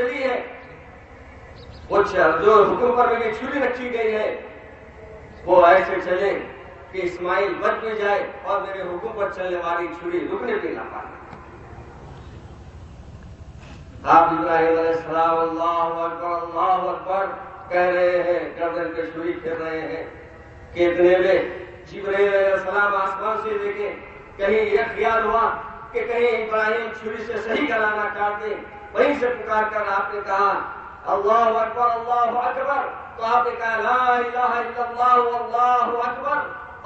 چلی ہے، وہ جو حکم پر میری چھری رکھی گئی ہے وہ ایسے چلے کہ اسماعیل بچ بھی جائے اور میرے حکم پر چلنے والی چھری رکنے بھی نہ پائے۔ آپ ابراہیم علیہ السلام اللہ اکبر کہہ رہے ہیں، گردن پہ چھری پھیر رہے ہیں کہ اتنے میں جبرائیل علیہ السلام آسمان سے دیکھے، کہیں یہ خیال ہوا کہ کہیں ابراہیم چھری سے صحیح کرانا کاٹ دے، وہیں سے پکار کر آپ نے کہا اللہ اکبر اللہ اکبر، تو آپ نے کہا لا الہ الا اللہ اللہ اکبر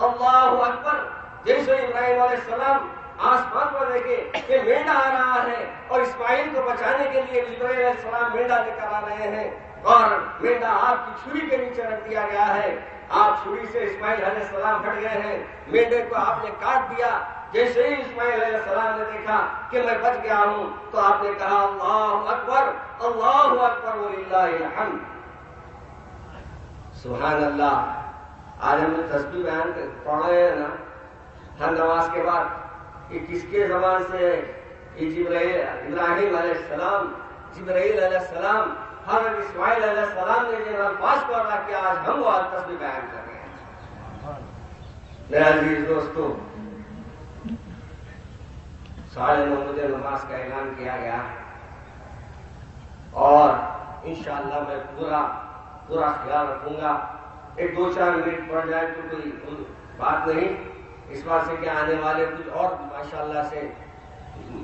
اللہ اکبر۔ جیسے ابراہیم علیہ السلام آسمان پر دیکھے کہ مینڈا آ رہا ہے اور اسماعیل کو بچانے کے لیے جبرائیل علیہ السلام مینڈا لے کر آ رہے ہیں اور مینڈا آپ کی چھری کے نیچے رکھ دیا گیا ہے، آپ چھری سے اسماعیل علیہ السلام ہٹ گئے ہیں، مینڈے کو آپ نے کاٹ دیا۔ جیسے ہی اسماعیل علیہ السلام نے دیکھا کہ میں بچ گیا ہوں تو آپ نے کہا اللہ اکبر وللہ الحمد۔ سبحان اللہ۔ آج ہم نے تسبیح بیان پڑھ رہے ہیں نا ہر نماز کے بعد کہ کس کے زبان سے ابراہیم علیہ السلام، جبرائیل علیہ السلام، حضرت اسماعیل علیہ السلام نے جن الفاظ کو ادا کیا، آج ہم وہ تسبیح بیان کر رہے ہیں۔ میرے عزیز دوستو، 9:30 بجے نماز کا اعلان کیا گیا ہے اور انشاءاللہ میں پورا خیال رکھوں گا۔ ایک 2-4 منٹ پڑ جائے تو کوئی بات نہیں، اس بات سے کہ آنے والے کچھ اور ماشاءاللہ سے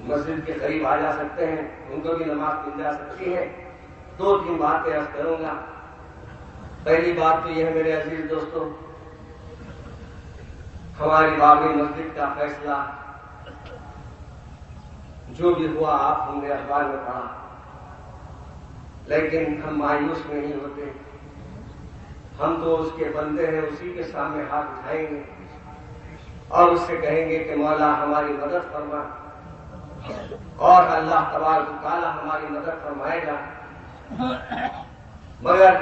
مسجد کے قریب آ جا سکتے ہیں، ان کو بھی نماز مل جا سکتی ہے۔ 2-3 باتیں عرض کروں گا۔ پہلی بات تو یہ ہے میرے عزیز دوستو، ہماری بابری مسجد کا فیصلہ جو بھی ہوا آپ ہم نے اخبار میں پڑھا، لیکن ہم مایوس نہیں ہوتے، ہم تو اس کے بندے ہیں، اسی کے سامنے ہاتھ اٹھائیں گے اور اس سے کہیں گے کہ مولا ہماری مدد فرما، اور اللہ تبارک و تعالی ہماری مدد فرمائے گا۔ مگر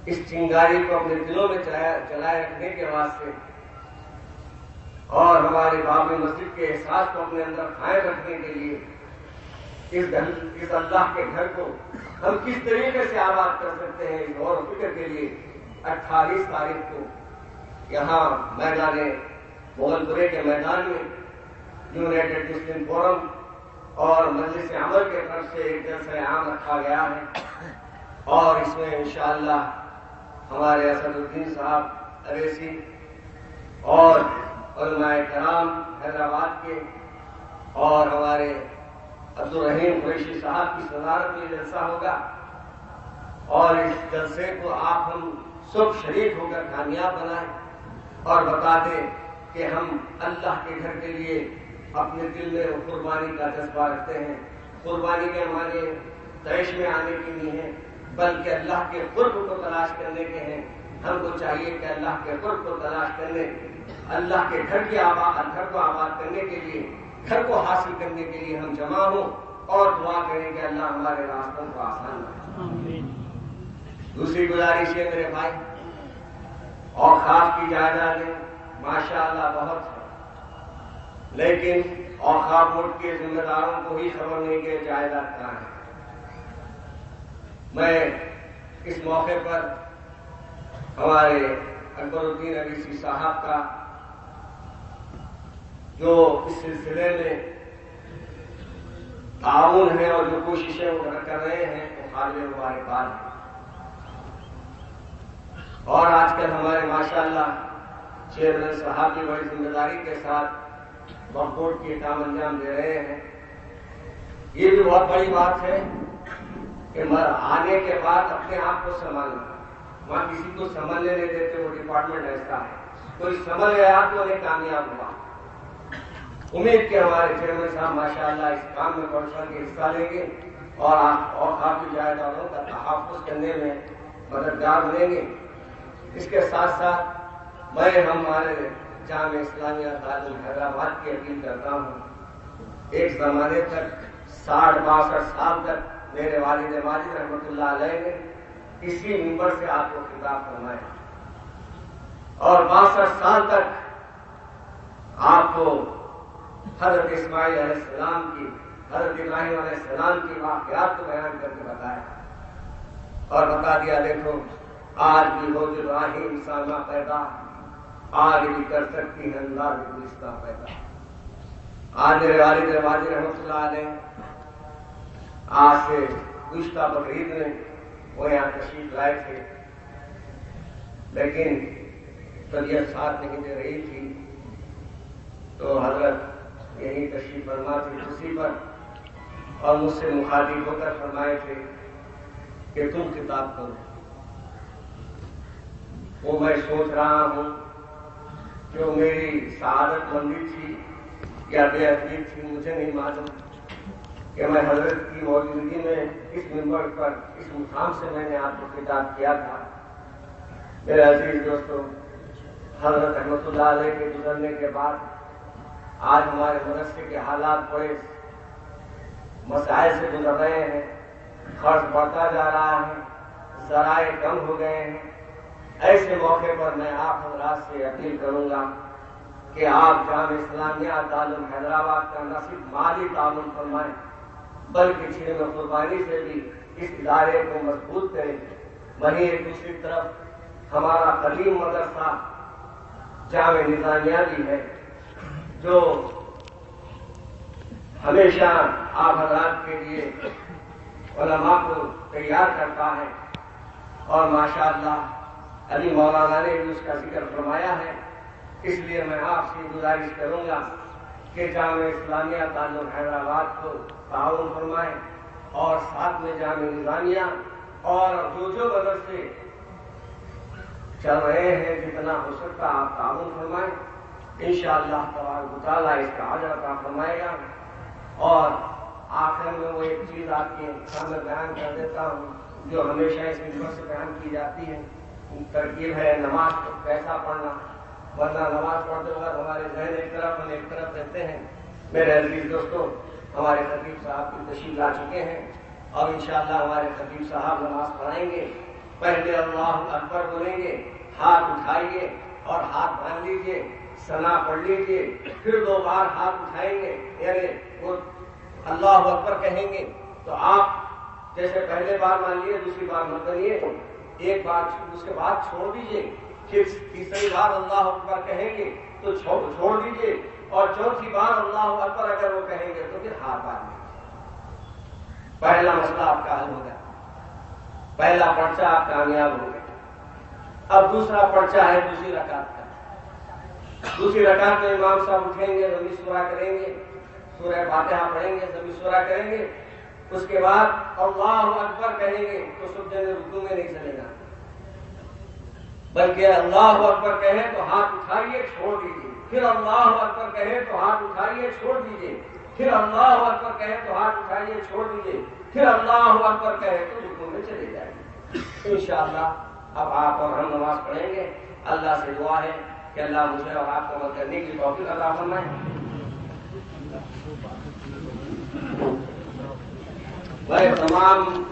اس چنگاری کو اپنے دلوں میں جلائے رکھنے کے واسطے اور ہمارے بابری مسجد کے احساس کو اپنے اندر قائم رکھنے کے لیے اس اللہ کے گھر کو ہم کس طریقے سے آباد کر سکتے ہیں، اس غور و فکر کے لیے 28 تاریخ کو یہاں میدان مغل پورے کے میدان میں یونائیٹڈ مسلم فورم اور مجلس عمل کے طرف سے ایک جلسہ عام رکھا گیا ہے اور اس میں انشاءاللہ ہمارے اسد الدین صاحب اویسی اور علماء کرام حیدرآباد کے اور ہمارے عبدالرحیم قریشی صاحب کی صدارت میں جلسہ ہوگا، اور اس جلسے کو آپ ہم سب شریک ہو کر کامیاب بنائیں اور بتا دیں کہ ہم اللہ کے گھر کے لیے اپنے دل میں قربانی کا جذبہ رکھتے ہیں۔ قربانی کے ہمارے طیش میں آنے کی نہیں ہے، بلکہ اللہ کے قرب کو تلاش کرنے کے ہیں۔ ہم کو چاہیے کہ اللہ کے قرب کو تلاش کرنے، اللہ کے گھر کو آباد کرنے کے لیے، گھر کو حاصل کرنے کے لیے ہم جمع ہوں اور دعا کریں کہ اللہ ہمارے راستوں کو آسان بنائے۔ دوسری گزارش ہے میرے بھائی، اوقاف کی جائیدادیں ماشاءاللہ بہت ہے، لیکن اوقاف بورڈ کے ذمہ داروں کو ہی خبر نہیں کہ جائیداد کہاں ہے۔ میں اس موقع پر ہمارے اکبر الدین اویسی صاحب کا جو اس سلسلے میں تعاون ہے اور جو کوششیں وہ کر رہے ہیں وہ قابل مبارکباد ہے، اور آج کل ہمارے ماشاءاللہ چیئرمین صاحب کی بڑی ذمہ داری کے ساتھ وقف بورڈ کی کام انجام دے رہے ہیں۔ یہ بھی بہت بڑی بات ہے کہ آنے کے بعد اپنے آپ کو سنبھالنا، وہاں کسی کو سنبھلنے نہیں دیتے، وہ ڈپارٹمنٹ ایسا ہے، کوئی سنبھل گیا تو انہیں کامیاب ہوا۔ امید کہ ہمارے چیئرمین صاحب ماشاءاللہ اس کام میں بڑھ چڑھ کے حصہ لیں گے اور کافی جائیدادوں کا تحفظ کرنے میں مددگار بنیں گے۔ اس کے ساتھ ساتھ میں ہمارے جامعہ اسلامیہ تعلیم حیدرآباد کی اپیل کرتا ہوں، ایک زمانے تک 60-62 سال تک میرے والد ماجد رحمۃ اللہ علیہ نے اسی منبر سے آپ کو خطاب فرمایا، اور 62 سال تک آپ کو حضرت اسماعیل علیہ السلام کی حضرت ابراہیم علیہ السلام کی واقعات کو بیان کر کے بتایا اور بتا دیا دیکھو آج بھی ہو جو ابراہیم سامہ پیدا، آج بھی کر سکتی ہے اللہ بھی گزشتہ پیدا۔ آج میرے والد واجد رحمۃ اللہ علیہ آج سے گزشتہ بقرعید میں وہ یہاں تشریف لائے تھے، لیکن طبیعت ساتھ نہیں دے رہی تھی تو حضرت یہی تشریف فرما تھی کرسی پر اور مجھ سے مخاطب ہو کر فرمائے تھے کہ تم خطاب کرو۔ وہ میں سوچ رہا ہوں کہ وہ میری سعادت مندی تھی یا بے ادبی تھی، مجھے نہیں معلوم کہ میں حضرت کی موجودگی میں اس منبر پر اس مقام سے میں نے آپ کو خطاب کیا تھا۔ میرے عزیز دوستو، حضرت رحمۃ اللہ علیہ کے گزرنے کے بعد آج ہمارے مدرسے کے حالات بڑے مسائل سے گزر رہے ہیں، خرچ بڑھتا جا رہا ہے، ذرائع کم ہو گئے ہیں۔ ایسے موقع پر میں آپ حضرات سے اپیل کروں گا کہ آپ جامعہ اسلامیہ دارالعلوم حیدرآباد کا نہ صرف مالی تعاون فرمائیں بلکہ چھین و قربانی سے بھی اس ادارے کو مضبوط کریں۔ وہیں ایک دوسری طرف ہمارا قدیم مدرسہ جامعہ نظامیہ بھی ہے جو ہمیشہ آپ حضرات کے لیے علماء کو تیار کرتا ہے اور ماشاءاللہ علی مولانا نے بھی اس کا ذکر فرمایا ہے۔ اس لیے میں آپ سے گزارش کروں گا کہ جامعہ اسلامیہ دارالعلوم حیدرآباد کو تعاون فرمائیں اور ساتھ میں جامعہ نظامیہ اور جو مدرسے چل رہے ہیں جتنا ہو سکتا آپ تعاون فرمائیں، انشاءاللہ تبارک و تعالیٰ اس کا اجر عطا فرمائے گا۔ اور آخر میں وہ ایک چیز آپ کے سامنے بیان کر دیتا ہوں جو ہمیشہ اس منبر سے بیان کی جاتی ہے، ترکیب ہے نماز کو کیسا پڑھنا، ورنہ نماز پڑھتے وقت ہمارے ذہن ایک طرف ہم ایک طرف رہتے ہیں۔ میرے عزیز دوستو، ہمارے خطیب صاحب کی تشریف لا چکے ہیں اور انشاءاللہ ہمارے خطیب صاحب نماز پڑھائیں گے۔ پہلے اللہ اکبر بولیں گے، ہاتھ اٹھائیے اور ہاتھ باندھ لیجیے، ثنا پڑھ لیجیے، پھر 2 بار ہاتھ اٹھائیں گے، یعنی وہ اللہ اکبر کہیں گے تو آپ جیسے پہلے بار مان لیے دوسری بار مت کریے، ایک بار اس کے بعد چھوڑ دیجیے، پھر تیسری بار اللہ اکبر کہیں گے تو چھوڑ دیجیے اور چوتھی بار اللہ اکبر اگر وہ کہیں گے تو پھر ہاتھ باندھ لیجیے۔ پہلا مسئلہ آپ کا حل ہو گیا، پہلا پرچہ آپ کامیاب ہو گئے۔ اب دوسرا پرچہ ہے دوسری رکعت کا۔ دوسری رکعت میں امام صاحب اٹھیں گے، ضمی سورہ کریں گے، سورہ فاتحہ پڑھیں گے، ضمی سورہ کریں گے، اس کے بعد اللہ اکبر کہیں گے تو سجدے میں رکوع میں نہیں چلے گا، بلکہ اللہ اکبر کہیں تو ہاتھ اٹھائیے چھوڑ دیجیے، پھر اللہ اکبر کہیں تو ہاتھ اٹھائیے چھوڑ دیجیے، پھر اللہ اکبر کہیں تو ہاتھ اٹھائیے چھوڑ دیجیے، پھر اللہ اکبر کہیں تو رکوع میں چلے جائیں گے۔ انشاءاللہ اب آپ اور ہم نماز پڑھیں گے۔ اللہ سے دعا ہے کہ اللہ مجھے اور آپ کو عمل کرنے کی توفیق عطا فرمائے۔ میں تمام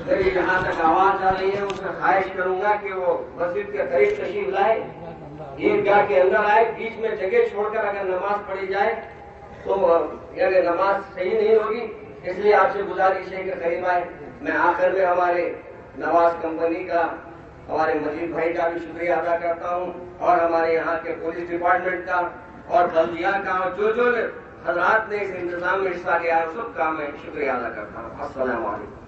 میری جہاں تک آواز آ رہی ہے اس میں خواہش کروں گا کہ وہ مسجد کے قریب تشریف لائے، عیدگاہ کے اندر آئے، بیچ میں جگہ چھوڑ کر اگر نماز پڑھی جائے تو یعنی نماز صحیح نہیں ہوگی، اس لیے آپ سے گزارش ہے کہ قریب آئے۔ میں آخر میں ہمارے نواز کمپنی کا، ہمارے مجید بھائی کا بھی شکریہ ادا کرتا ہوں اور ہمارے یہاں کے پولیس ڈپارٹمنٹ کا اور بلدیہ کا اور جو حضرات نے اس انتظام میں حصہ لیا ہے سب کا میں شکریہ ادا کرتا ہوں۔ السلام علیکم۔